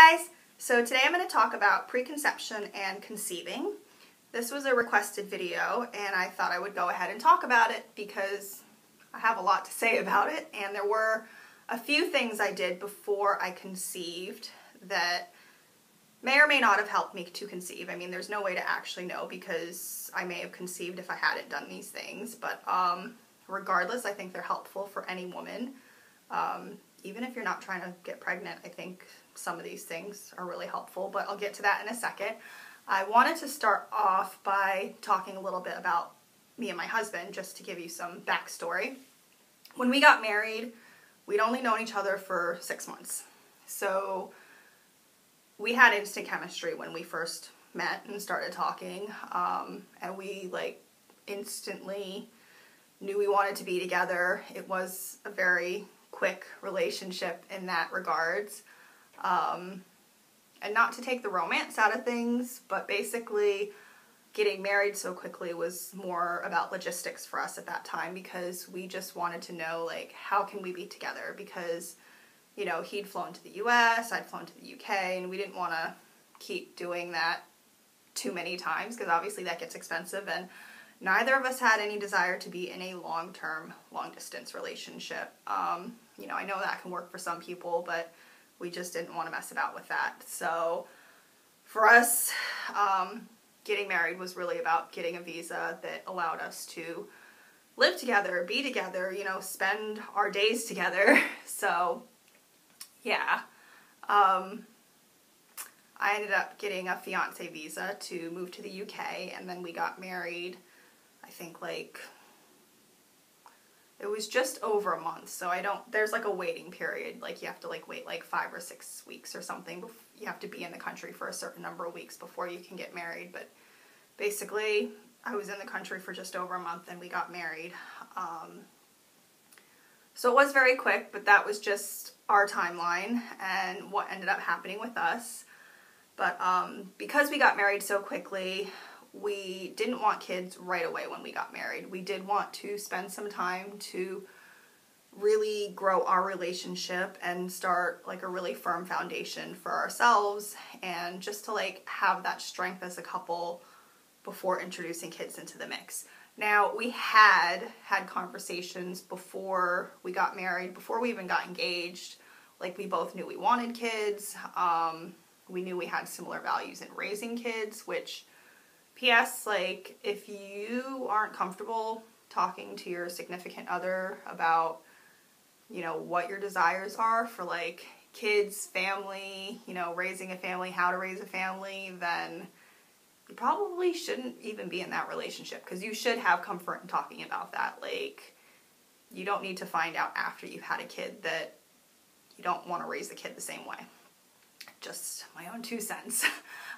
guys! So today I'm going to talk about preconception and conceiving. This was a requested video and I thought I would go ahead and talk about it because I have a lot to say about it, and there were a few things I did before I conceived that may or may not have helped me to conceive. I mean, there's no way to actually know because I may have conceived if I hadn't done these things, but regardless, I think they're helpful for any woman. Even if you're not trying to get pregnant, I think some of these things are really helpful, but I'll get to that in a second. I wanted to start off by talking a little bit about me and my husband, just to give you some backstory. When we got married, we'd only known each other for 6 months. So we had instant chemistry when we first met and started talking, and we instantly knew we wanted to be together. It was a very quick relationship in that regards. And not to take the romance out of things, but basically getting married so quickly was more about logistics for us at that time, because we just wanted to know, how can we be together? Because, you know, he'd flown to the US, I'd flown to the UK, and we didn't want to keep doing that too many times because obviously that gets expensive, and neither of us had any desire to be in a long-term, long-distance relationship. You know, I know that can work for some people, but we just didn't want to mess about with that. So for us, getting married was really about getting a visa that allowed us to live together, be together, you know, spend our days together. So yeah, I ended up getting a fiance visa to move to the UK, and then we got married, I think it was just over a month. So there's a waiting period, you have to wait 5 or 6 weeks or something. You have to be in the country for a certain number of weeks before you can get married. But basically, I was in the country for just over a month and we got married. So it was very quick, but that was just our timeline and what ended up happening with us. But because we got married so quickly, we didn't want kids right away when we got married. We did want to spend some time to really grow our relationship and start a really firm foundation for ourselves, and just to have that strength as a couple before introducing kids into the mix. Now, we had conversations before we got married, before we even got engaged. We both knew we wanted kids. We knew we had similar values in raising kids, which, P.S., if you aren't comfortable talking to your significant other about, you know, what your desires are for, kids, family, you know, raising a family, how to raise a family, then you probably shouldn't even be in that relationship, because you should have comfort in talking about that. You don't need to find out after you've had a kid that you don't want to raise the kid the same way. Just my own 2 cents.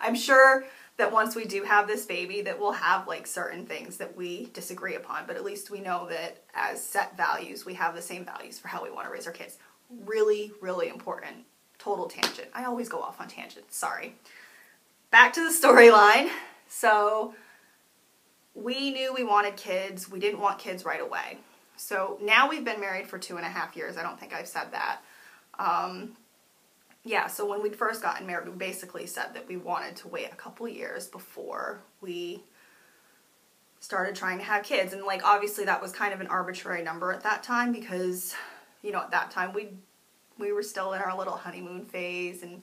I'm sure that once we do have this baby that we'll have certain things that we disagree upon, but at least we know that as set values, we have the same values for how we want to raise our kids. Really, really important. Total tangent. I always go off on tangents, sorry. Back to the storyline. So we knew we wanted kids. We didn't want kids right away. So now we've been married for 2.5 years. I don't think I've said that. Yeah, so when we'd first gotten married, we basically said that we wanted to wait a couple years before we started trying to have kids. And obviously that was kind of an arbitrary number at that time, because, you know, at that time we were still in our little honeymoon phase, and,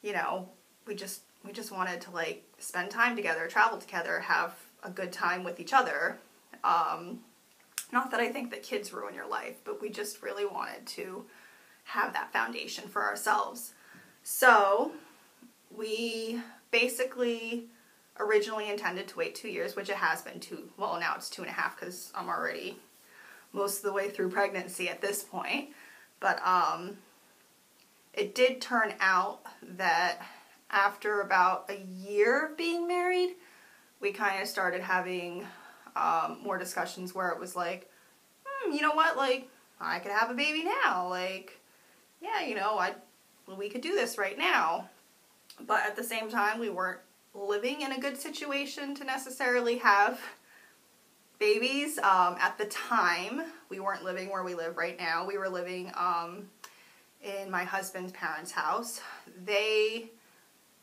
you know, we just wanted to spend time together, travel together, have a good time with each other. Not that I think that kids ruin your life, but we just really wanted to have that foundation for ourselves. So we basically originally intended to wait 2 years, which it has been well, now it's 2.5 because I'm already most of the way through pregnancy at this point. But it did turn out that after about a year of being married, we kind of started having more discussions where it was you know what, I could have a baby now, yeah, you know, we could do this right now. But at the same time, we weren't living in a good situation to necessarily have babies. At the time, we weren't living where we live right now. We were living in my husband's parents' house. They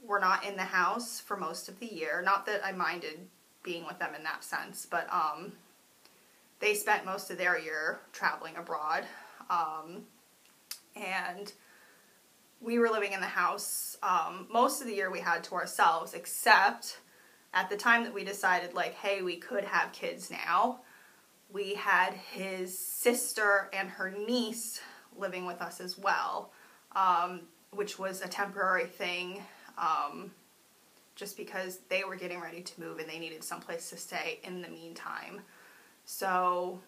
were not in the house for most of the year. Not that I minded being with them in that sense, but they spent most of their year traveling abroad. And we were living in the house most of the year we had to ourselves, except at the time that we decided, like, hey, we could have kids now, we had his sister and her niece living with us as well, which was a temporary thing, just because they were getting ready to move and they needed someplace to stay in the meantime. So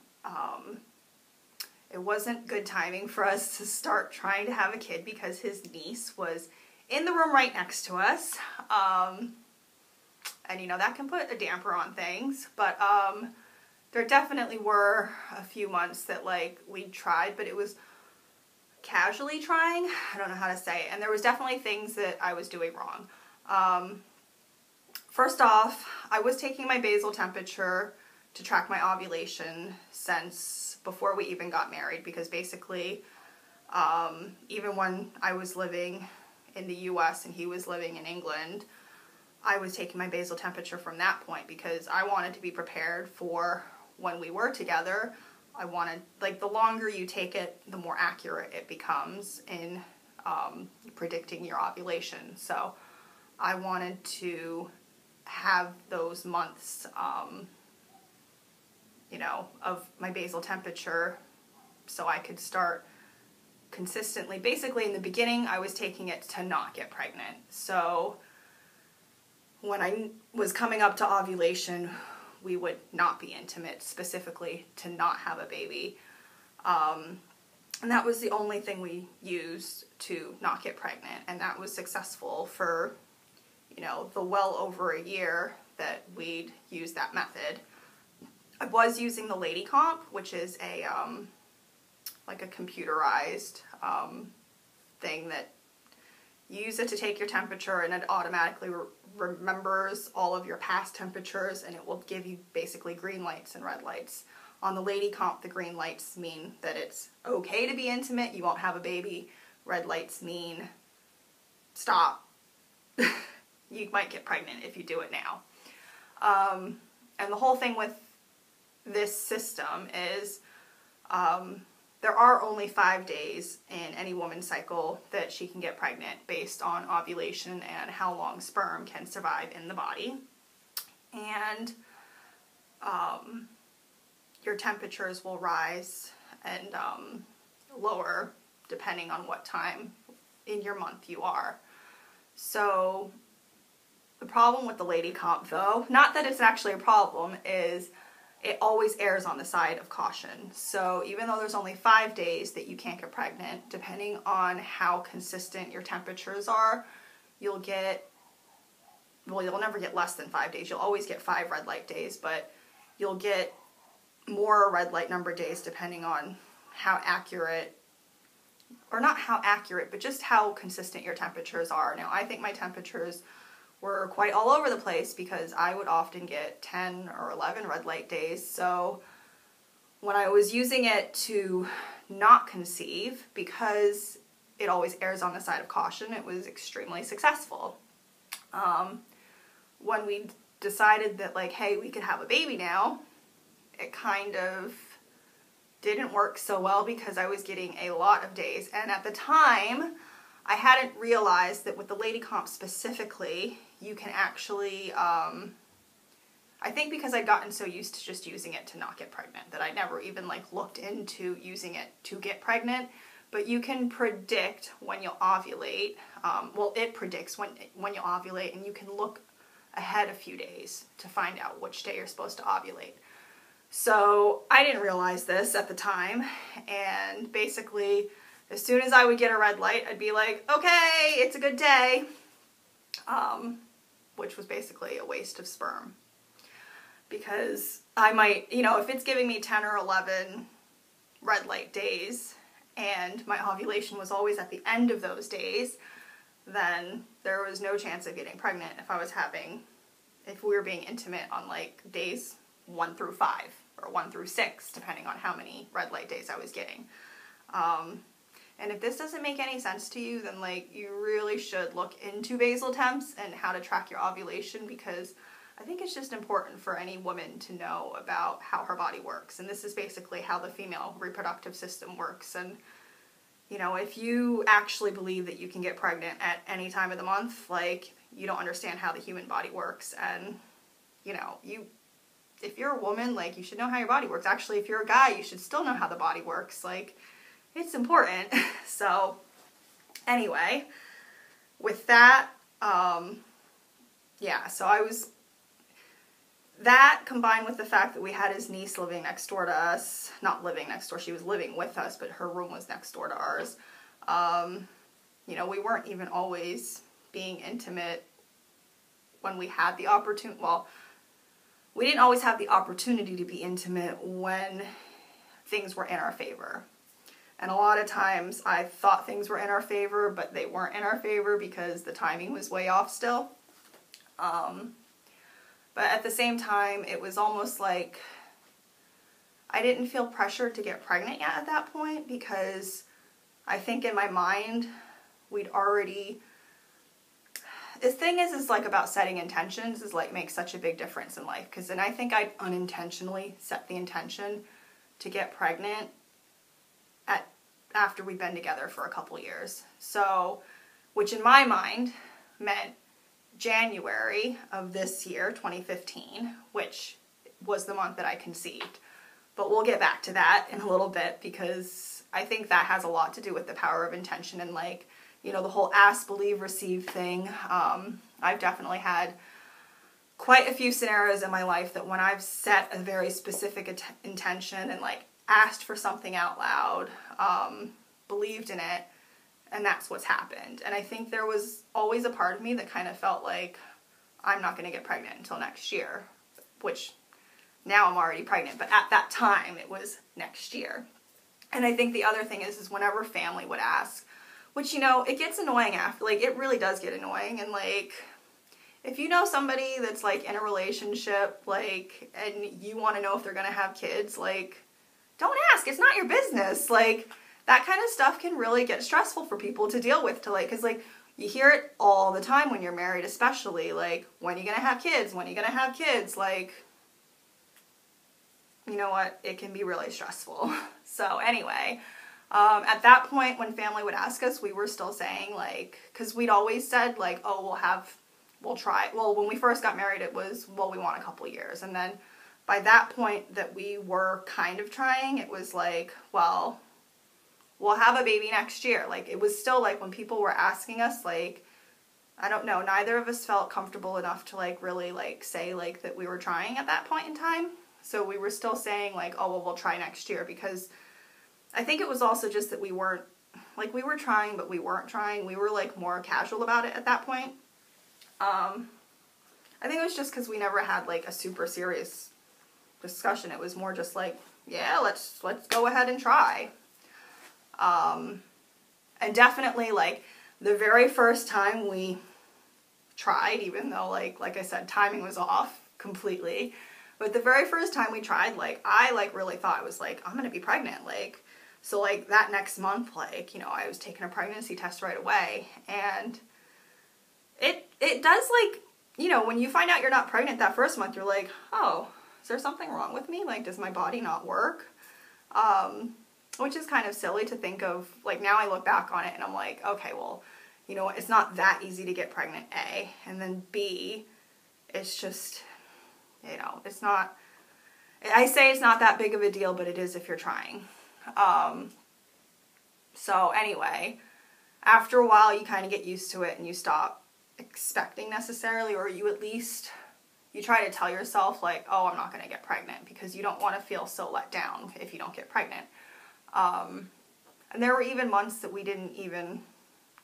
it wasn't good timing for us to start trying to have a kid because his niece was in the room right next to us. And you know, that can put a damper on things, but there definitely were a few months that, like, we tried, but it was casually trying. I don't know how to say it. And there was definitely things that I was doing wrong. First off, I was taking my basal temperature to track my ovulation since before we even got married, because basically, even when I was living in the US and he was living in England, I was taking my basal temperature from that point because I wanted to be prepared for when we were together. I wanted, like, the longer you take it, the more accurate it becomes in predicting your ovulation. So I wanted to have those months, you know, of my basal temperature so I could start consistently. Basically, in the beginning, I was taking it to not get pregnant. So when I was coming up to ovulation, we would not be intimate, specifically to not have a baby. And that was the only thing we used to not get pregnant. And that was successful for, you know, the well over a year that we'd used that method. I was using the ladycomp, which is a, like a computerized thing that you use it to take your temperature, and it automatically remembers all of your past temperatures, and it will give you basically green lights and red lights. On the ladycomp, the green lights mean that it's okay to be intimate, you won't have a baby. Red lights mean stop. You might get pregnant if you do it now. And the whole thing with this system is there are only 5 days in any woman's cycle that she can get pregnant based on ovulation and how long sperm can survive in the body. And your temperatures will rise and lower depending on what time in your month you are. So the problem with the ladycomp, though, not that it's actually a problem, is it always errs on the side of caution. So even though there's only 5 days that you can't get pregnant, depending on how consistent your temperatures are, you'll get, well, you'll never get less than 5 days. You'll always get 5 red light days, but you'll get more red light number days depending on how accurate, or not how accurate, but just how consistent your temperatures are. Now, I think my temperatures were quite all over the place because I would often get 10 or 11 red light days. So when I was using it to not conceive, because it always errs on the side of caution, it was extremely successful. When we decided that, like, hey, we could have a baby now, it kind of didn't work so well because I was getting a lot of days. And at the time, I hadn't realized that with the ladycomp specifically, you can actually, I think because I'd gotten so used to just using it to not get pregnant that I never even, like, looked into using it to get pregnant. But you can predict when you'll ovulate. Well, it predicts when you'll ovulate, and you can look ahead a few days to find out which day you're supposed to ovulate. So I didn't realize this at the time, and basically as soon as I would get a red light, I'd be like, okay, it's a good day, which was basically a waste of sperm. Because I might, you know, if it's giving me 10 or 11 red light days, and my ovulation was always at the end of those days, then there was no chance of getting pregnant if we were being intimate on, like, days 1 through 5, or 1 through 6, depending on how many red light days I was getting. And if this doesn't make any sense to you, then like you really should look into basal temps and how to track your ovulation, because I think it's just important for any woman to know about how her body works. And this is basically how the female reproductive system works. And you know, if you actually believe that you can get pregnant at any time of the month, like, you don't understand how the human body works. And, you know, if you're a woman, like, you should know how your body works. Actually, if you're a guy, you should still know how the body works. Like, it's important. So, anyway, with that, yeah, so that combined with the fact that we had his niece living next door to us, not living next door, she was living with us, but her room was next door to ours. You know, we weren't even always being intimate when we had the opportunity. Well, we didn't always have the opportunity to be intimate when things were in our favor. And a lot of times I thought things were in our favor, but they weren't in our favor because the timing was way off still. But at the same time, it was almost like I didn't feel pressured to get pregnant yet at that point, because I think in my mind, we'd already... The thing is like about setting intentions is like makes such a big difference in life. Because then I think I unintentionally set the intention to get pregnant after we'd been together for a couple years. So, which in my mind meant January of this year, 2015, which was the month that I conceived. But we'll get back to that in a little bit, because I think that has a lot to do with the power of intention and, like, you know, the whole ask, believe, receive thing. I've definitely had quite a few scenarios in my life that when I've set a very specific intention and, like, asked for something out loud, believed in it, and that's what's happened. And I think there was always a part of me that kind of felt like I'm not going to get pregnant until next year, which now I'm already pregnant, but at that time it was next year. And I think the other thing is whenever family would ask, which, you know, it gets annoying after, like, it really does get annoying. And, like, if you know somebody that's, like, in a relationship, like, and you want to know if they're going to have kids, like, don't ask. It's not your business. Like, that kind of stuff can really get stressful for people to deal with, to, like, because, like, you hear it all the time when you're married, especially, like, when are you going to have kids? When are you going to have kids? Like, you know what? It can be really stressful. So, anyway, at that point, when family would ask us, we were still saying, like, because we'd always said, like, oh, we'll try. Well, when we first got married, it was, well, we want a couple years. And then by that point that we were kind of trying, it was like, well, we'll have a baby next year. Like, it was still, like, when people were asking us, like, I don't know, neither of us felt comfortable enough to, like, really, like, say, like, that we were trying at that point in time. So we were still saying, like, oh, well, we'll try next year, because I think it was also just that we weren't, like, we were trying, but we weren't trying. We were, like, more casual about it at that point. I think it was just because we never had, like, a super serious discussion. It was more just like, yeah, let's go ahead and try. And definitely, like, the very first time we tried, even though, like I said, timing was off completely, but the very first time we tried, like, I, like, really thought I was, like, I'm gonna be pregnant, like, so, like, that next month, like, you know, I was taking a pregnancy test right away, and it does, like, you know, when you find out you're not pregnant that first month, you're like, oh, is there something wrong with me? Like, does my body not work? Which is kind of silly to think of. Like, now I look back on it and I'm like, okay, well, you know what, it's not that easy to get pregnant, A, and then B, it's just, you know, it's not, I say it's not that big of a deal, but it is if you're trying. So anyway, after a while you kind of get used to it and you stop expecting necessarily, or you at least, you try to tell yourself, like, oh, I'm not going to get pregnant, because you don't want to feel so let down if you don't get pregnant. And there were even months that we didn't even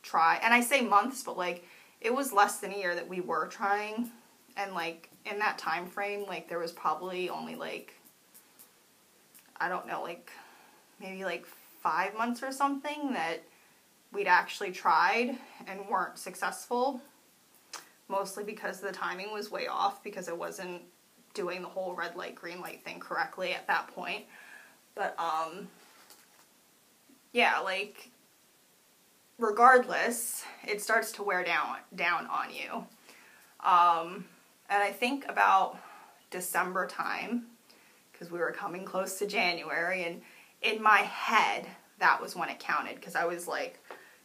try, and I say months, but, like, it was less than a year that we were trying, and, like, in that time frame, like, there was probably only, like, I don't know, like, maybe, like, 5 months or something that we'd actually tried and weren't successful, mostly because the timing was way off, because I wasn't doing the whole red light, green light thing correctly at that point. But, yeah, like, regardless, it starts to wear down on you. And I think about December time, because we were coming close to January, and in my head, that was when it counted, because I was like,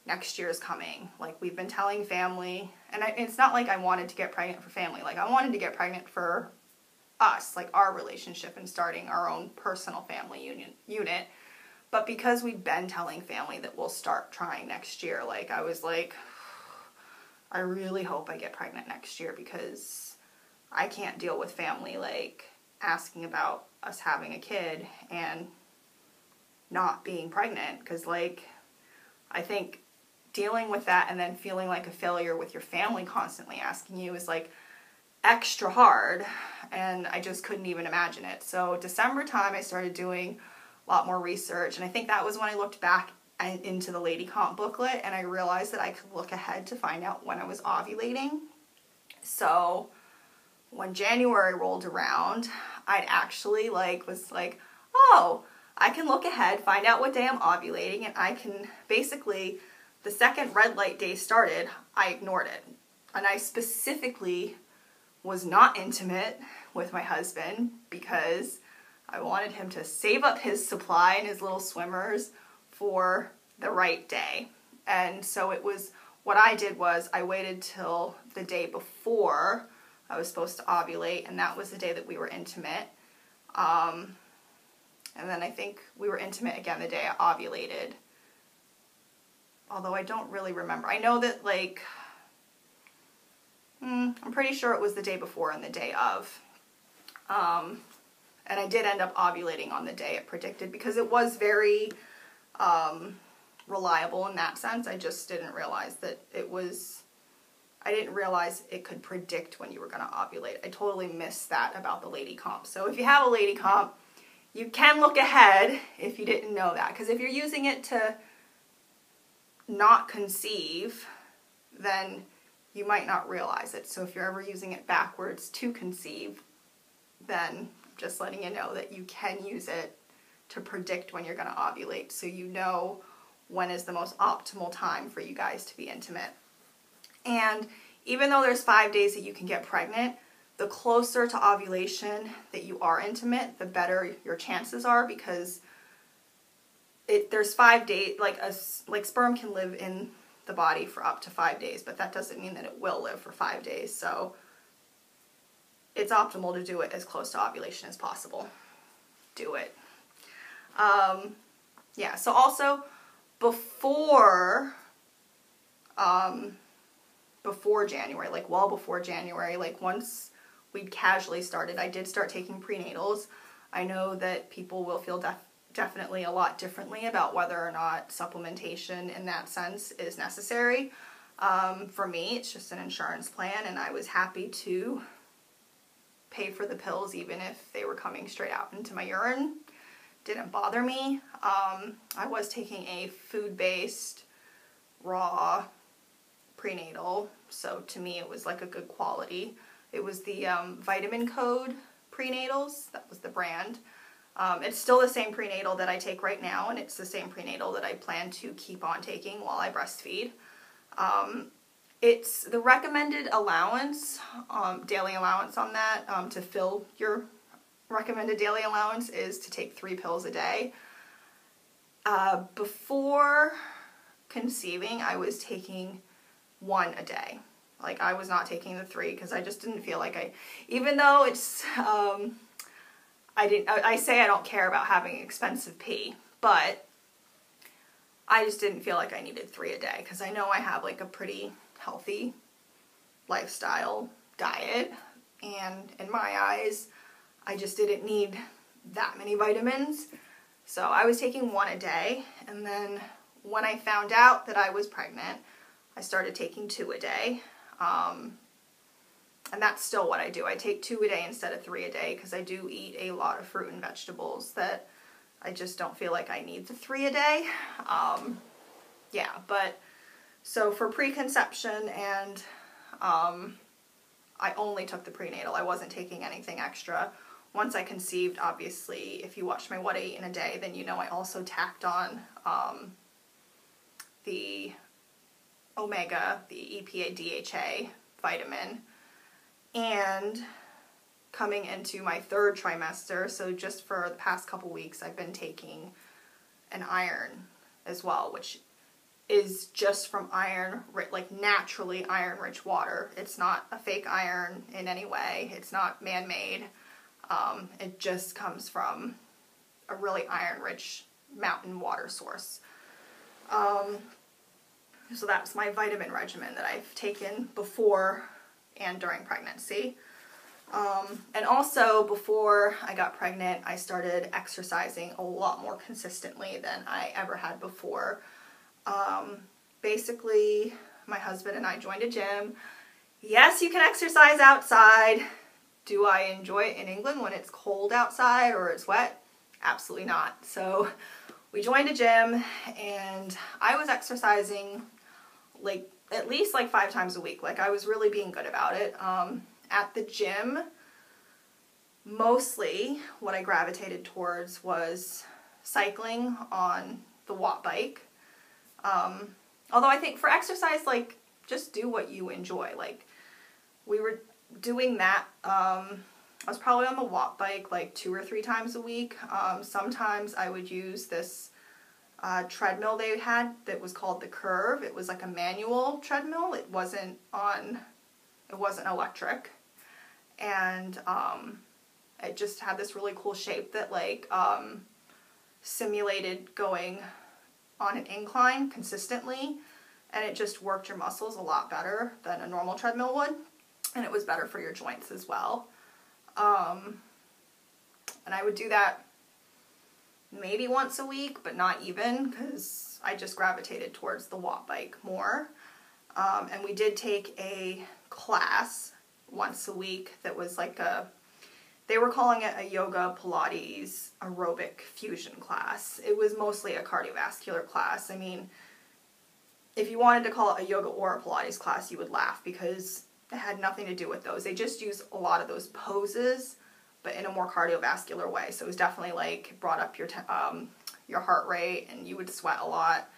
next year's coming. Like, we've been telling family, and it's not like I wanted to get pregnant for family. Like, I wanted to get pregnant for us, like our relationship and starting our own personal family unit. But because we've been telling family that we'll start trying next year, like, I was like, I really hope I get pregnant next year, because I can't deal with family, like, asking about us having a kid and not being pregnant. Because, like, I think dealing with that and then feeling like a failure with your family constantly asking you is, like, extra hard, and I just couldn't even imagine it. So December time, I started doing a lot more research, and I think that was when I looked back into the ladycomp booklet, and I realized that I could look ahead to find out when I was ovulating. So when January rolled around, I'd actually was like, oh, I can look ahead, find out what day I'm ovulating, and I can basically, the second red light day started, I ignored it. And I specifically was not intimate with my husband because I wanted him to save up his supply and his little swimmers for the right day. And so it was, what I did was I waited till the day before I was supposed to ovulate, and that was the day that we were intimate. And then I think we were intimate again the day I ovulated. Although I don't really remember. I know that, like, I'm pretty sure it was the day before and the day of. And I did end up ovulating on the day it predicted, because it was very reliable in that sense. I just didn't realize that it was, I didn't realize it could predict when you were going to ovulate. I totally missed that about the ladycomp. So if you have a ladycomp, you can look ahead if you didn't know that. Because if you're using it to not conceive, then you might not realize it. So if you're ever using it backwards to conceive, then just letting you know that you can use it to predict when you're going to ovulate, so you know when is the most optimal time for you guys to be intimate. And even though there's 5 days that you can get pregnant, the closer to ovulation that you are intimate, the better your chances are, because there's 5 days, like sperm can live in the body for up to 5 days, but that doesn't mean that it will live for 5 days. So it's optimal to do it as close to ovulation as possible. Do it. Yeah, so also before January, like well before January, like once we'd casually started, I did start taking prenatals. I know that people will feel definitely a lot differently about whether or not supplementation in that sense is necessary. For me, it's just an insurance plan, and I was happy to pay for the pills even if they were coming straight out into my urine. Didn't bother me. I was taking a food-based raw prenatal, so to me it was like a good quality. It was the Vitamin Code prenatals, that was the brand. It's still the same prenatal that I take right now, and it's the same prenatal that I plan to keep on taking while I breastfeed. It's the recommended allowance, daily allowance on that, to fill your recommended daily allowance is to take 3 pills a day. Before conceiving, I was taking 1 a day. Like, I was not taking the 3 because I just didn't feel like even though it's, I say I don't care about having expensive pee, but I just didn't feel like I needed 3 a day because I know I have like a pretty healthy lifestyle diet, and in my eyes, I just didn't need that many vitamins. So I was taking 1 a day, and then when I found out that I was pregnant, I started taking 2 a day. And that's still what I do. I take 2 a day instead of 3 a day because I do eat a lot of fruit and vegetables that I just don't feel like I need the 3 a day. Yeah, but so for preconception and I only took the prenatal. I wasn't taking anything extra. Once I conceived, obviously, if you watched my What I Eat in a Day, then you know I also tacked on the omega, the EPA DHA vitamin, and coming into my 3rd trimester, so just for the past couple weeks, I've been taking an iron as well, which is just from iron, like naturally iron-rich water. It's not a fake iron in any way. It's not man-made. It just comes from a really iron-rich mountain water source. So that's my vitamin regimen that I've taken before and during pregnancy. And also before I got pregnant, I started exercising a lot more consistently than I ever had before. Basically, my husband and I joined a gym. Yes, you can exercise outside. Do I enjoy it in England when it's cold outside or it's wet? Absolutely not. So we joined a gym and I was exercising like at least like 5 times a week. Like I was really being good about it. At the gym, mostly what I gravitated towards was cycling on the watt bike. Although I think for exercise, like, just do what you enjoy. Like, we were doing that. I was probably on the watt bike like 2 or 3 times a week. Sometimes I would use this treadmill they had that was called the Curve. It was like a manual treadmill. It wasn't electric. And it just had this really cool shape that like simulated going on an incline consistently, and it just worked your muscles a lot better than a normal treadmill would, and it was better for your joints as well. And I would do that maybe once a week, but not even, because I just gravitated towards the watt bike more. And we did take a class once a week that was like they were calling it a yoga Pilates aerobic fusion class. It was mostly a cardiovascular class. I mean, if you wanted to call it a yoga or a Pilates class, you would laugh because it had nothing to do with those. They just use a lot of those poses, but in a more cardiovascular way. So it was definitely like brought up your heart rate, and you would sweat a lot.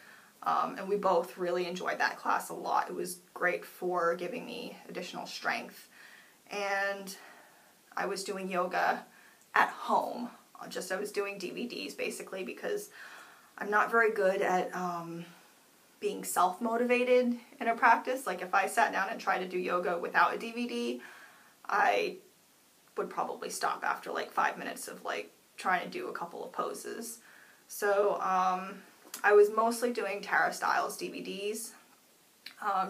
And we both really enjoyed that class a lot. It was great for giving me additional strength. And I was doing yoga at home. I was doing DVDs basically because I'm not very good at being self-motivated in a practice. Like if I sat down and tried to do yoga without a DVD, I would probably stop after like 5 minutes of like trying to do a couple of poses. So I was mostly doing Tara Stiles DVDs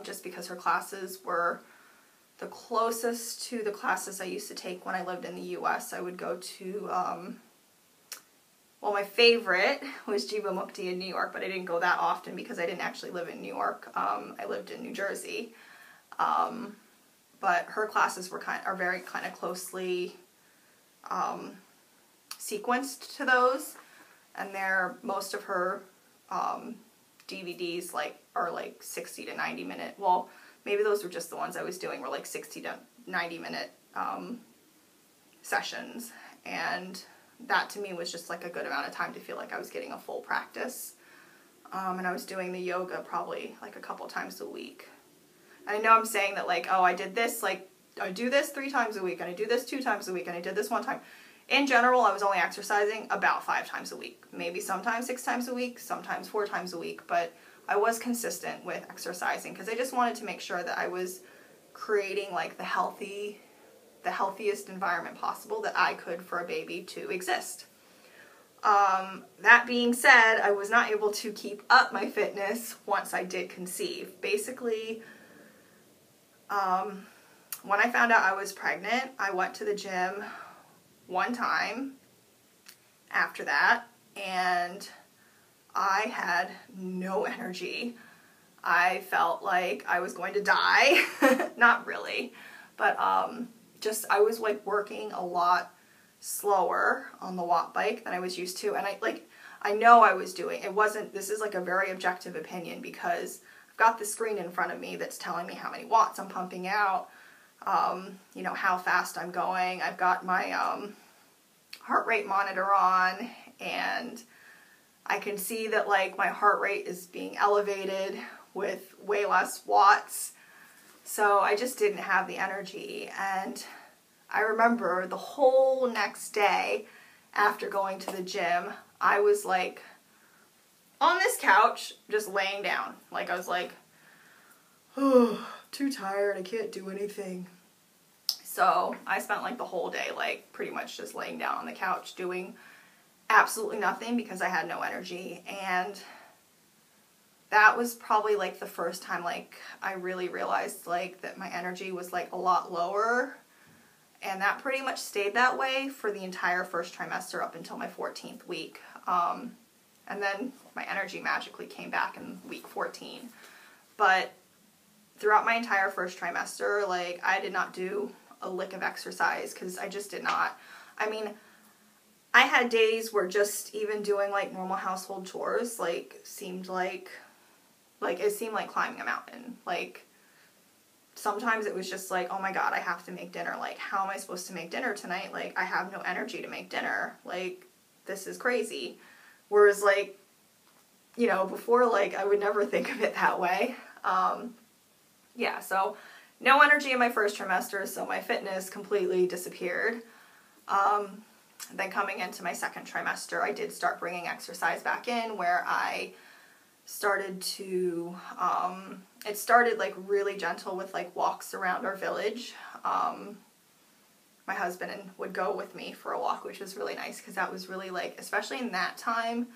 just because her classes were the closest to the classes I used to take when I lived in the U.S. I would go to, well, my favorite was Jiva Mukti in New York, but I didn't go that often because I didn't actually live in New York. I lived in New Jersey. But her classes are very kind of closely sequenced to those, and most of her DVDs are like 60 to 90 minute. Well, maybe those were just the ones I was doing were like 60 to 90 minute sessions, and that to me was just like a good amount of time to feel like I was getting a full practice. And I was doing the yoga probably like a couple times a week. And I know I'm saying that like, oh, I did this, like I do this 3 times a week, and I do this 2 times a week, and I did this 1 time. In general, I was only exercising about 5 times a week, maybe sometimes 6 times a week, sometimes 4 times a week, but I was consistent with exercising because I just wanted to make sure that I was creating like the healthiest environment possible that I could for a baby to exist. That being said, I was not able to keep up my fitness once I did conceive. Basically, when I found out I was pregnant, I went to the gym 1 time after that, and I had no energy. I felt like I was going to die. Not really, but just I was like working a lot slower on the watt bike than I was used to, and I know I was doing it. This is like a very objective opinion because I've got the screen in front of me that's telling me how many watts I'm pumping out, you know, how fast I'm going. I've got my heart rate monitor on, and I can see that like my heart rate is being elevated with way less watts. So I just didn't have the energy. And I remember the whole next day after going to the gym, I was like on this couch just laying down. Like I was like, oh, too tired, I can't do anything. So I spent like the whole day like pretty much just laying down on the couch doing absolutely nothing because I had no energy. And that was probably like the first time like I really realized like that my energy was like a lot lower, and that pretty much stayed that way for the entire first trimester up until my 14th week. And then my energy magically came back in week 14. But throughout my entire first trimester, like I did not do a lick of exercise because I just did not. I mean, I had days where just even doing like normal household chores like seemed like it seemed like climbing a mountain. Like sometimes it was just like, oh my god, I have to make dinner. Like, how am I supposed to make dinner tonight? Like, I have no energy to make dinner. Like, this is crazy. Whereas like, you know, before, like I would never think of it that way. Yeah, so no energy in my first trimester, so my fitness completely disappeared. Then coming into my second trimester, I did start bringing exercise back in, where I started to, it started like really gentle with like walks around our village. My husband would go with me for a walk, which was really nice because that was really like, especially in that time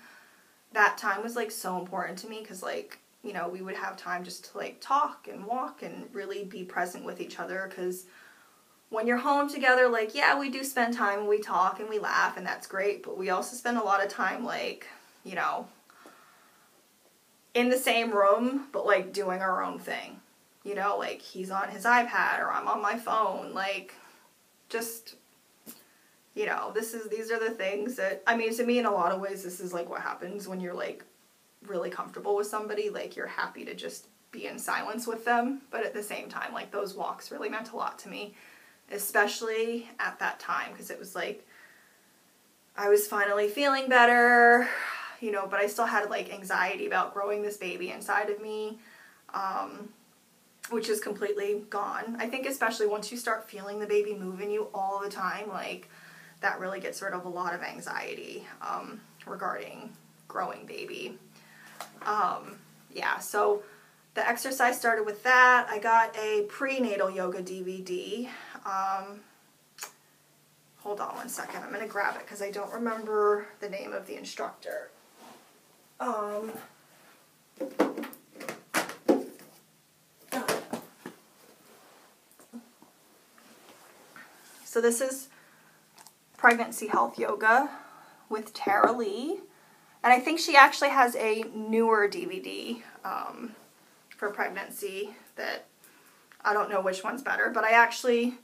was like so important to me because like, you know, we would have time just to like talk and walk and really be present with each other, because when you're home together, like, yeah, we do spend time and we talk and we laugh and that's great, but we also spend a lot of time like, you know, in the same room, but like doing our own thing. You know, like he's on his iPad or I'm on my phone, like just, you know, these are the things that, I mean, to me in a lot of ways, this is like what happens when you're like really comfortable with somebody. Like you're happy to just be in silence with them, but at the same time, like those walks really meant a lot to me, especially at that time, because it was like I was finally feeling better, you know, but I still had like anxiety about growing this baby inside of me, which is completely gone. I think especially once you start feeling the baby move in you all the time, like that really gets rid of a lot of anxiety regarding growing baby. Yeah, so the exercise started with that. I got a prenatal yoga DVD. Hold on one second. I'm going to grab it because I don't remember the name of the instructor. So this is Pregnancy Health Yoga with Tara Lee. And I think she actually has a newer DVD for pregnancy that I don't know which one's better, but I actually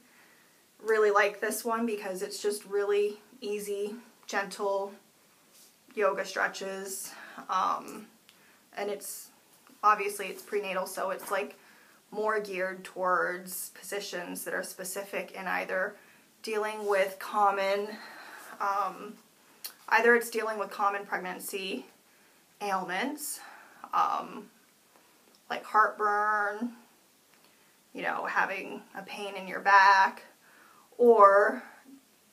really like this one because it's just really easy, gentle yoga stretches. And it's obviously it's prenatal, so it's like more geared towards positions that are specific in either dealing with common pregnancy ailments, like heartburn, you know, having a pain in your back, or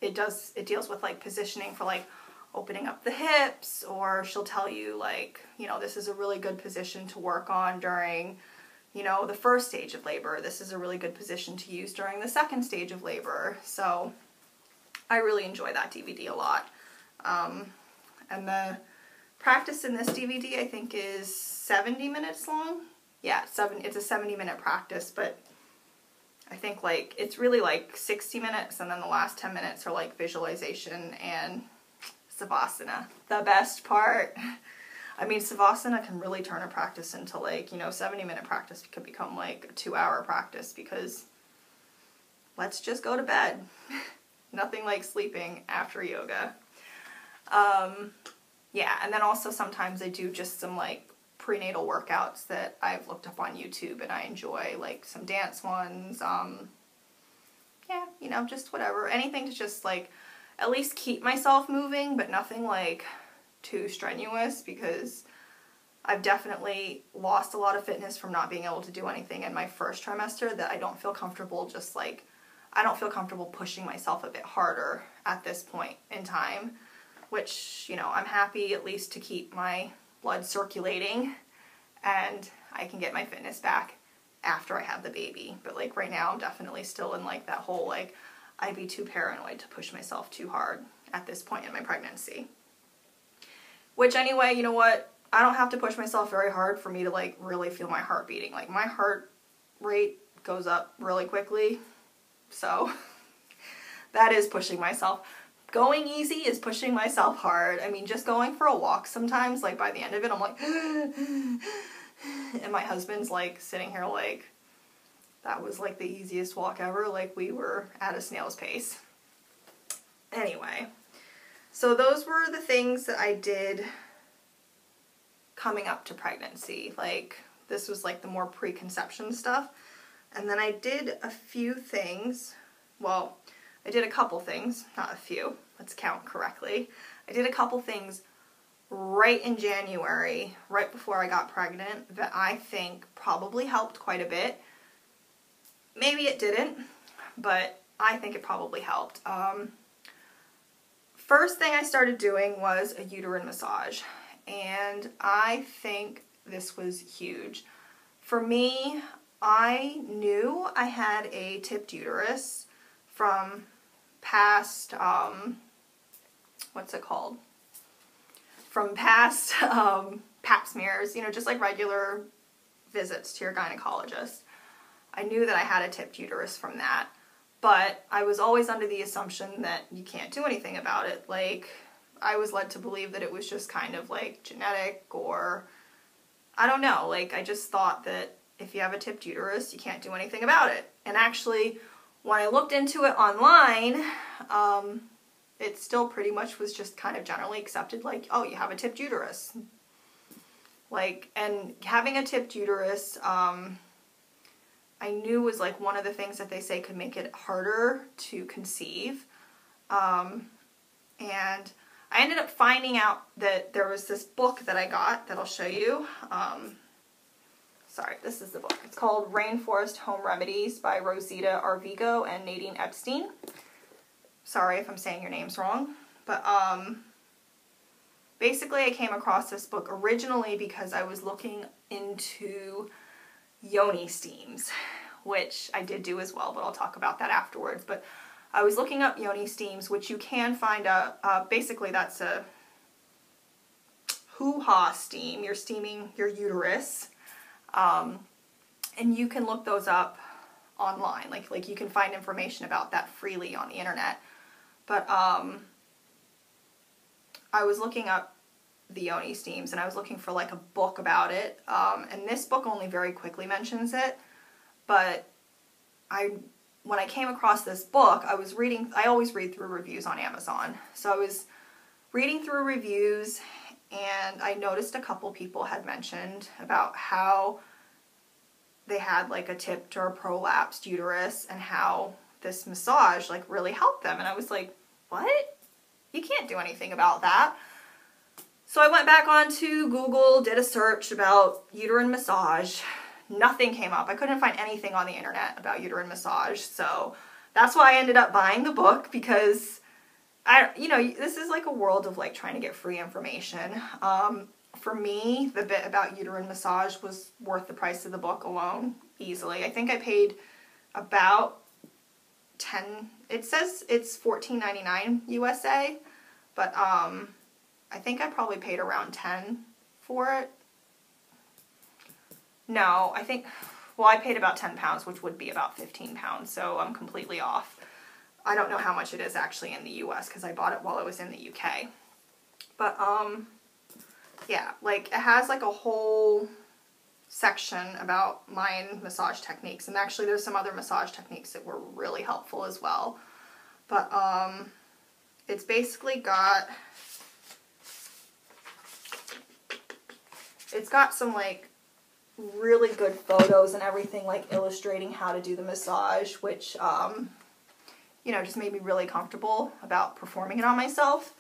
it deals with like positioning for like opening up the hips, or she'll tell you like, you know, this is a really good position to work on during, you know, the first stage of labor. This is a really good position to use during the second stage of labor. So I really enjoy that DVD a lot. And the practice in this DVD, I think, is 70 minutes long. Yeah, it's a 70-minute practice, but I think like it's really like 60 minutes, and then the last 10 minutes are like visualization and Savasana. The best part. I mean, Savasana can really turn a practice into like, you know, 70-minute practice could become like a 2-hour practice, because let's just go to bed. Nothing like sleeping after yoga. Yeah, and then also sometimes I do just some like prenatal workouts that I've looked up on YouTube and I enjoy, like some dance ones. Yeah, you know, just whatever. Anything to just like at least keep myself moving, but nothing like too strenuous, because I've definitely lost a lot of fitness from not being able to do anything in my first trimester that I don't feel comfortable I don't feel comfortable pushing myself a bit harder at this point in time, which, you know, I'm happy at least to keep my blood circulating and I can get my fitness back after I have the baby. But like right now I'm definitely still in like that whole like I'd be too paranoid to push myself too hard at this point in my pregnancy. Which anyway, you know what? I don't have to push myself very hard for me to like really feel my heart beating. Like my heart rate goes up really quickly. So that is pushing myself. Going easy is pushing myself hard. I mean, just going for a walk sometimes, like by the end of it, I'm like, and my husband's like sitting here like, that was like the easiest walk ever. Like we were at a snail's pace. Anyway, so those were the things that I did coming up to pregnancy. Like this was like the more preconception stuff. And then I did a few things. Well, I did a couple things, not a few. Let's count correctly. I did a couple things right in January, right before I got pregnant, that I think probably helped quite a bit. Maybe it didn't, but I think it probably helped. First thing I started doing was a uterine massage, and I think this was huge. For me, I knew I had a tipped uterus from past, what's it called? From past pap smears, you know, just like regular visits to your gynecologist. I knew that I had a tipped uterus from that, but I was always under the assumption that you can't do anything about it. Like, I was led to believe that it was just kind of like genetic, or I don't know, like I just thought that if you have a tipped uterus, you can't do anything about it. And actually, when I looked into it online, it still pretty much was just kind of generally accepted, like, oh, you have a tipped uterus. Like, and having a tipped uterus, I knew was like one of the things that they say could make it harder to conceive. And I ended up finding out that there was this book that I got that I'll show you. Sorry, this is the book. It's called Rainforest Home Remedies by Rosita Arvigo and Nadine Epstein. Sorry if I'm saying your names wrong. But basically I came across this book originally because I was looking into Yoni steams, which I did do as well, but I'll talk about that afterwards. But I was looking up Yoni steams, which you can find basically that's a hoo-ha steam. You're steaming your uterus. And you can look those up online. Like you can find information about that freely on the internet. But I was looking up the Yoni steams, and I was looking for like a book about it. And this book only very quickly mentions it. But when I came across this book, I always read through reviews on Amazon. So I was reading through reviews, and I noticed a couple people had mentioned about how they had like a tipped or a prolapsed uterus and how this massage like really helped them. And I was like, what? You can't do anything about that. So I went back onto Google, did a search about uterine massage. Nothing came up. I couldn't find anything on the internet about uterine massage. So that's why I ended up buying the book, because this is like a world of like trying to get free information. For me, the bit about uterine massage was worth the price of the book alone, easily. I think I paid about it says it's $14.99 USA, but I think I probably paid around $10 for it. No, I paid about £10, which would be about £15, so I'm completely off. I don't know how much it is actually in the US, because I bought it while I was in the UK. But, yeah, like, it has, like, a whole section about mind massage techniques, and actually there's some other massage techniques that were really helpful as well. But, it's basically got some, like, really good photos and everything, like, illustrating how to do the massage, which, just made me really comfortable about performing it on myself.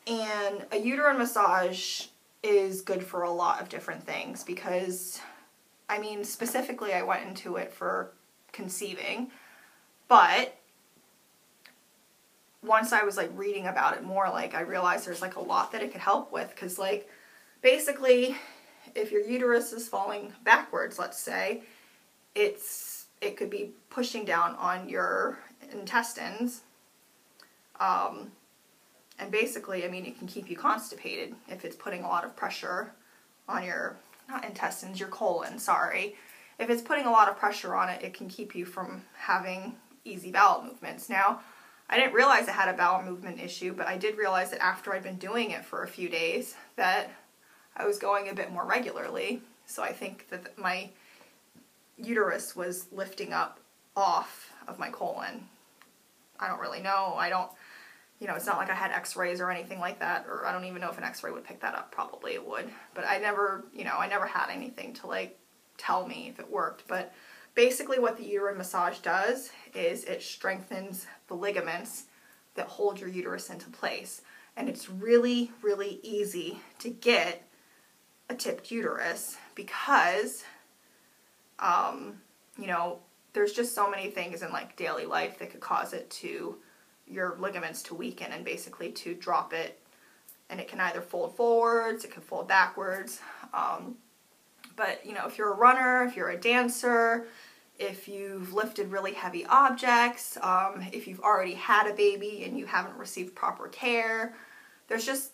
And a uterine massage is good for a lot of different things because, I mean, specifically I went into it for conceiving, but once I was like reading about it more, like I realized there's like a lot that it could help with, because like basically if your uterus is falling backwards, let's say, it could be pushing down on your intestines, and basically, I mean, it can keep you constipated if it's putting a lot of pressure on your, not intestines, your colon, sorry. If it's putting a lot of pressure on it, it can keep you from having easy bowel movements. Now, I didn't realize I had a bowel movement issue, but I did realize that after I'd been doing it for a few days that I was going a bit more regularly. So I think that my uterus was lifting up off of my colon. I don't really know. It's not like I had x-rays or anything like that, or I don't even know if an x-ray would pick that up. Probably it would. But I never had anything to like tell me if it worked. But basically what the uterine massage does is it strengthens the ligaments that hold your uterus into place. And it's really, really easy to get a tipped uterus because, there's just so many things in like daily life that could cause your ligaments to weaken and basically to drop it. And it can either fold forwards, it can fold backwards. But if you're a runner, if you're a dancer, if you've lifted really heavy objects, if you've already had a baby and you haven't received proper care, there's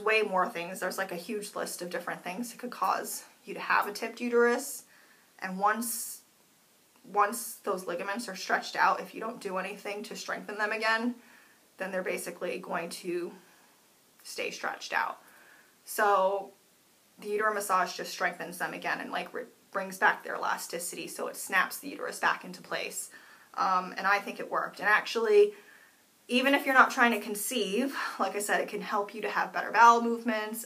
way more things. There's like a huge list of different things that could cause you to have a tipped uterus. And once those ligaments are stretched out, if you don't do anything to strengthen them again, then they're basically going to stay stretched out. So the uterine massage just strengthens them again and like brings back their elasticity, so it snaps the uterus back into place. And I think it worked. And actually, even if you're not trying to conceive, like I said, it can help you to have better bowel movements.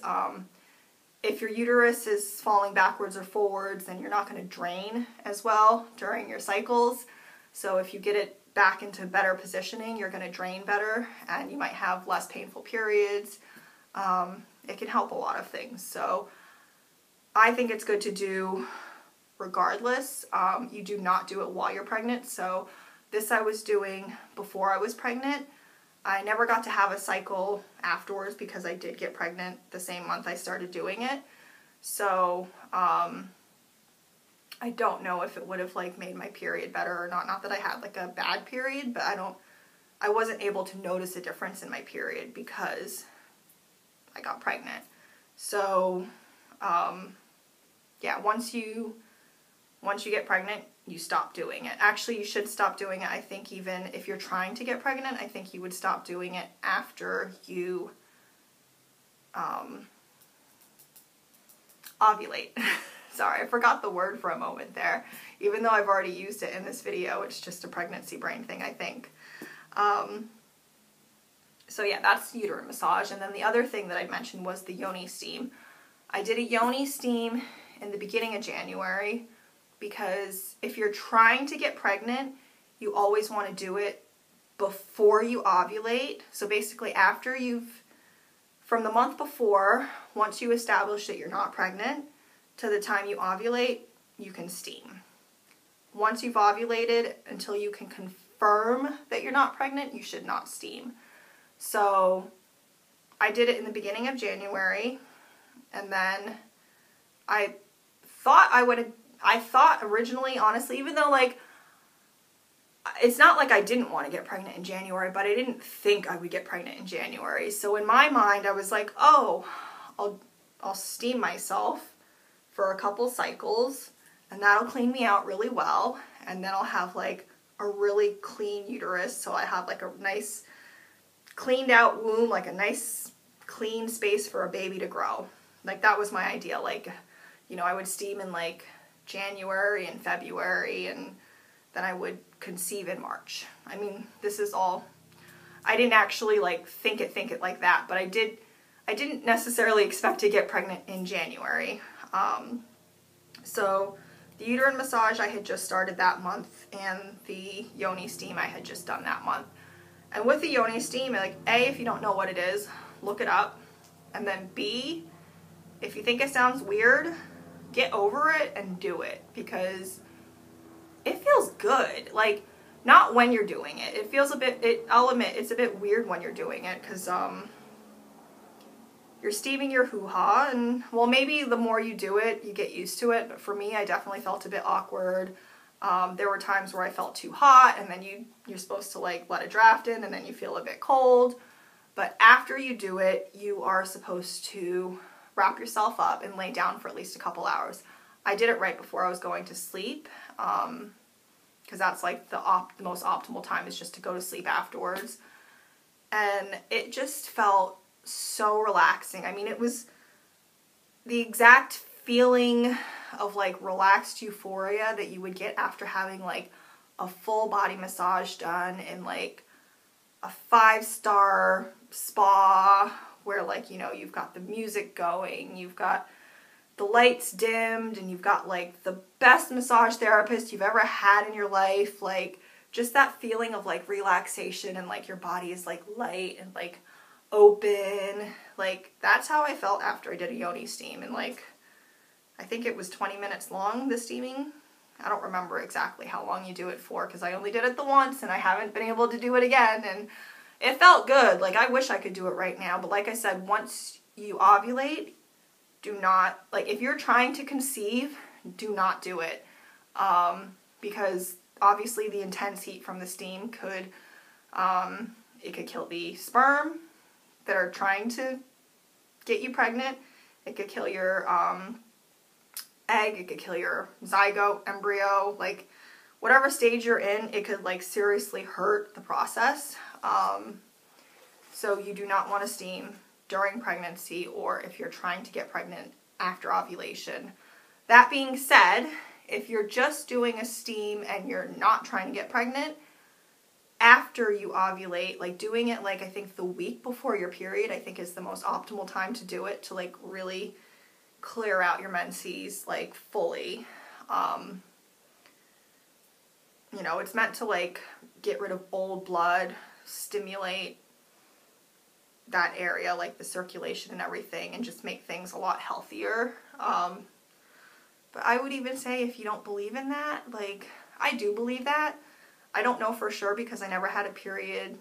If your uterus is falling backwards or forwards, then you're not going to drain as well during your cycles. So if you get it back into better positioning, you're going to drain better and you might have less painful periods. It can help a lot of things. So I think it's good to do regardless. You do not do it while you're pregnant. So this I was doing before I was pregnant. I never got to have a cycle afterwards because I did get pregnant the same month I started doing it. So I don't know if it would have like made my period better or not. Not that I had like a bad period, but I wasn't able to notice a difference in my period because I got pregnant. So yeah, once you get pregnant, you stop doing it. Actually, you should stop doing it. I think even if you're trying to get pregnant, I think you would stop doing it after you ovulate. Sorry, I forgot the word for a moment there. Even though I've already used it in this video, it's just a pregnancy brain thing, I think. So yeah, that's uterine massage. And then the other thing that I mentioned was the Yoni steam. I did a Yoni steam in the beginning of January because if you're trying to get pregnant, you always want to do it before you ovulate. So basically from the month before, once you establish that you're not pregnant, to the time you ovulate, you can steam. Once you've ovulated, until you can confirm that you're not pregnant, you should not steam. So I did it in the beginning of January, and then I thought originally, honestly, even though like, it's not like I didn't want to get pregnant in January, but I didn't think I would get pregnant in January. So in my mind, I was like, oh, I'll steam myself for a couple cycles and that'll clean me out really well. And then I'll have like a really clean uterus. So I have like a nice cleaned out womb, like a nice clean space for a baby to grow. Like that was my idea. Like, I would steam in like January and February, and then I would conceive in March. I mean, this is all, I didn't actually like think it like that, but I didn't necessarily expect to get pregnant in January. So the uterine massage I had just started that month, and the Yoni steam I had just done that month. And with the Yoni steam, like, if you don't know what it is, look it up. And then B, if you think it sounds weird, get over it and do it, because it feels good. Like, not when you're doing it. It feels a bit, I'll admit, it's a bit weird when you're doing it, because you're steaming your hoo-ha, and, well, maybe the more you do it, you get used to it, but for me, I definitely felt a bit awkward. There were times where I felt too hot, and then you're supposed to, like, let it draft in, and then you feel a bit cold. But after you do it, you are supposed to wrap yourself up and lay down for at least a couple hours. I did it right before I was going to sleep, because that's like the most optimal time, is just to go to sleep afterwards. And it just felt so relaxing. I mean, it was the exact feeling of like relaxed euphoria that you would get after having like a full body massage done in like a 5-star spa, where, like, you know, you've got the music going, you've got the lights dimmed, and you've got like the best massage therapist you've ever had in your life. Like, just that feeling of like relaxation, and like your body is like light and like open. Like, that's how I felt after I did a Yoni steam. And like, I think it was 20 minutes long, the steaming. I don't remember exactly how long you do it for, because I only did it the once and I haven't been able to do it again, and it felt good. Like, I wish I could do it right now, but like I said, once you ovulate, do not, like, if you're trying to conceive, do not do it, because obviously the intense heat from the steam could, it could kill the sperm that are trying to get you pregnant. It could kill your egg, it could kill your zygote, embryo, like whatever stage you're in, it could like seriously hurt the process. So you do not want to steam during pregnancy, or if you're trying to get pregnant after ovulation. That being said, if you're just doing a steam and you're not trying to get pregnant, after you ovulate, like doing it like I think the week before your period, I think is the most optimal time to do it, to like really clear out your menses like fully. You know, it's meant to like get rid of old blood, stimulate that area, like the circulation and everything, and just make things a lot healthier. But I would even say, if you don't believe in that, like, I do believe that. I don't know for sure, because I never had a period.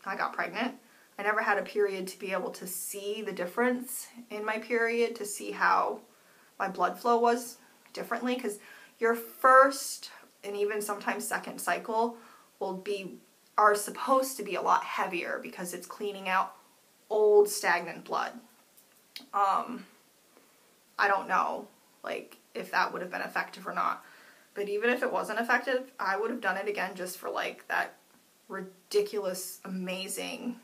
I got pregnant. I never had a period to be able to see the difference in my period, to see how my blood flow was differently, because your first and even sometimes second cycle are supposed to be a lot heavier, because it's cleaning out old stagnant blood. I don't know, like, if that would have been effective or not. But even if it wasn't effective, I would have done it again, just for like that ridiculous, amazing,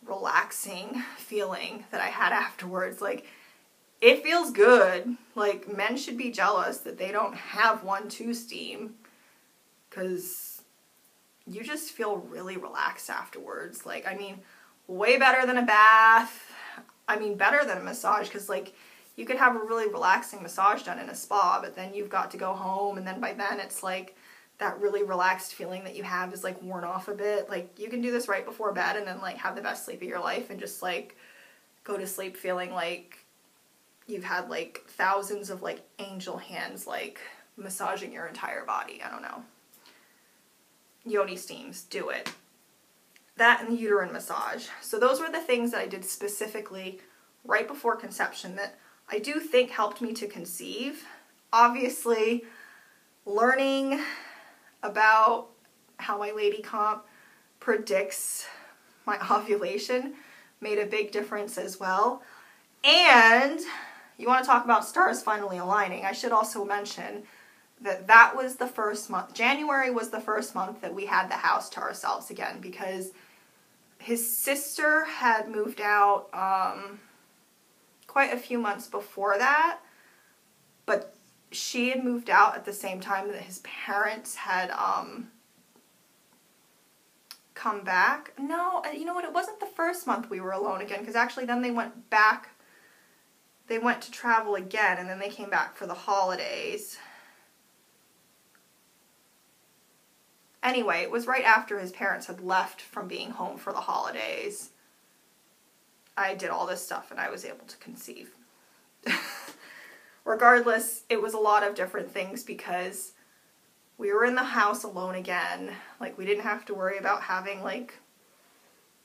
relaxing feeling that I had afterwards. Like, it feels good. Like, men should be jealous that they don't have one to steam, because you just feel really relaxed afterwards. Like, I mean, way better than a bath. I mean, better than a massage, because like, you could have a really relaxing massage done in a spa, but then you've got to go home, and then by then it's like that really relaxed feeling that you have is like worn off a bit. Like, you can do this right before bed and then like have the best sleep of your life, and just like go to sleep feeling like you've had like thousands of like angel hands like massaging your entire body. I don't know. Yoni steams, do it. That and the uterine massage. So those were the things that I did specifically right before conception that I do think helped me to conceive. Obviously, learning about how my ladycomp predicts my ovulation made a big difference as well. And you want to talk about stars finally aligning. I should also mention that that was the first month. January was the first month that we had the house to ourselves again, because his sister had moved out quite a few months before that, but she had moved out at the same time that his parents had come back. No, you know what, it wasn't the first month we were alone again, because actually then they went back, they went to travel again, and then they came back for the holidays. Anyway, it was right after his parents had left from being home for the holidays. I did all this stuff and I was able to conceive. Regardless, it was a lot of different things because we were in the house alone again. Like, we didn't have to worry about having, like,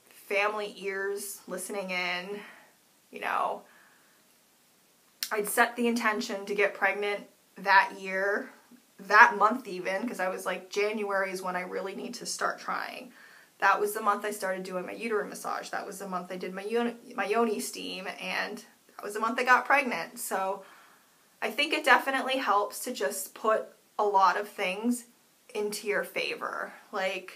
family ears listening in, you know. I'd set the intention to get pregnant that year, that month even, because I was like, January is when I really need to start trying. That was the month I started doing my uterine massage. That was the month I did my Yoni steam, and that was the month I got pregnant. So I think it definitely helps to just put a lot of things into your favor. Like,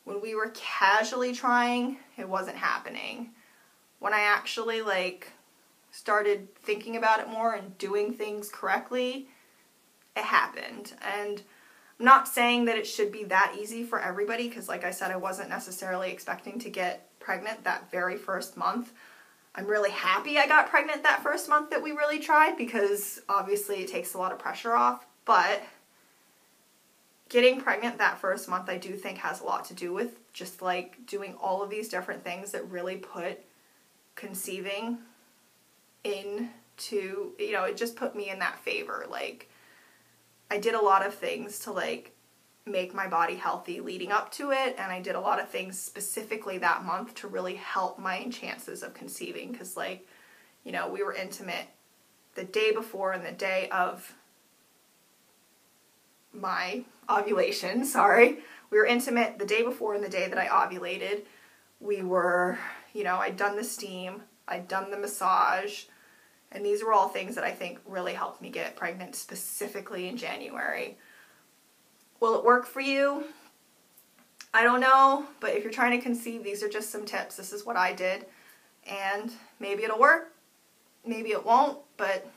when we were casually trying, it wasn't happening. When I actually, like, started thinking about it more and doing things correctly, it happened. And I'm not saying that it should be that easy for everybody, because like I said, I wasn't necessarily expecting to get pregnant that very first month. I'm really happy I got pregnant that first month that we really tried, because obviously it takes a lot of pressure off. But getting pregnant that first month, I do think has a lot to do with just like doing all of these different things that really put conceiving into, you know, it just put me in that favor. Like, I did a lot of things to like make my body healthy leading up to it, and I did a lot of things specifically that month to really help my chances of conceiving, because, like, you know, we were intimate the day before and the day of my ovulation, we were intimate the day before and the day that I ovulated. We were, you know, I'd done the steam, I'd done the massage, and these were all things that I think really helped me get pregnant specifically in January. Will it work for you? I don't know, but if you're trying to conceive, these are just some tips. This is what I did, and maybe it'll work, maybe it won't, but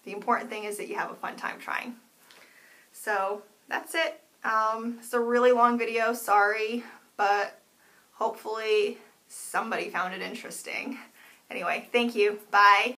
the important thing is that you have a fun time trying. So that's it. It's a really long video, sorry, but hopefully somebody found it interesting. Anyway, thank you. Bye.